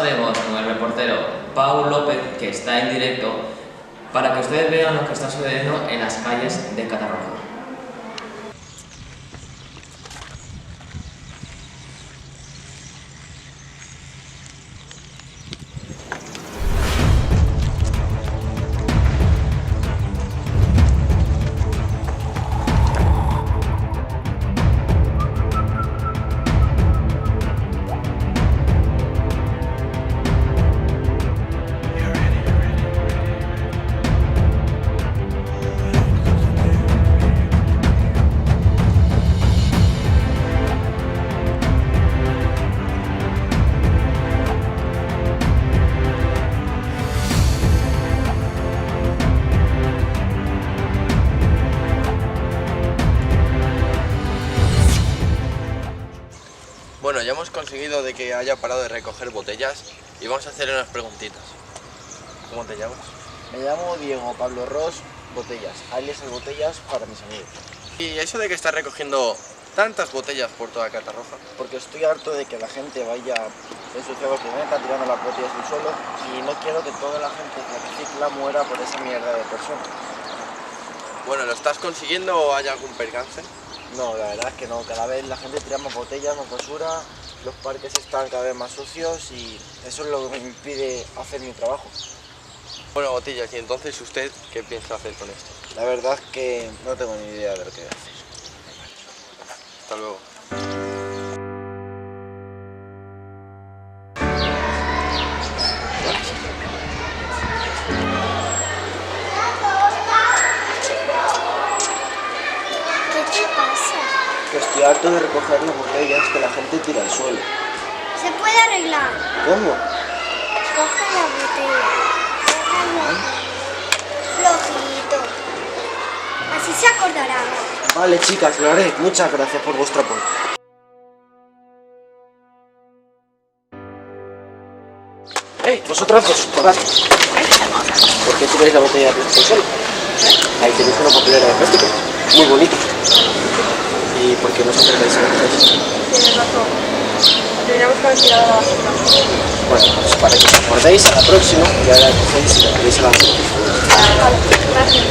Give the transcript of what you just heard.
pasaremos con el reportero Pau López, que está en directo, para que ustedes vean lo que está sucediendo en las calles de Catarroja. Bueno, ya hemos conseguido de que haya parado de recoger botellas y vamos a hacerle unas preguntitas. ¿Cómo te llamas? Me llamo Diego Pablo Ros Botellas, alias el Botellas para mis amigos. ¿Y eso de que estás recogiendo tantas botellas por toda Catarroja? Porque estoy harto de que la gente vaya ensuciando el planeta, tirando las botellas del suelo, y no quiero que toda la gente que recicla muera por esa mierda de personas. Bueno, ¿lo estás consiguiendo o hay algún percance? No, la verdad es que no, cada vez la gente tira más botellas, más basura, los parques están cada vez más sucios y eso es lo que me impide hacer mi trabajo. Bueno, Botellas, ¿y entonces usted qué piensa hacer con esto? La verdad es que no tengo ni idea de lo que voy a hacer. Hasta luego. ¿Qué te pasa? Que estoy harto de recoger las botellas que la gente tira al suelo. Se puede arreglar. ¿Cómo? Coge la botella. Cógelo. Flojito. Así se acordará. Vale, chicas, lo haré. Muchas gracias por vuestro apoyo. ¡Hey! Vosotros dos, parad. ¿Por qué tiráis la botella de plástico al suelo? Ahí tenéis una papelera de plástico. Muy bonita. ¿Y por qué no os acercáis a la botella? Tienes razón. Deberíamos haber tirado la basura. Bueno, pues para que os acordéis, a la próxima ya la cogéis y la tiréis a la basura. Vale, gracias.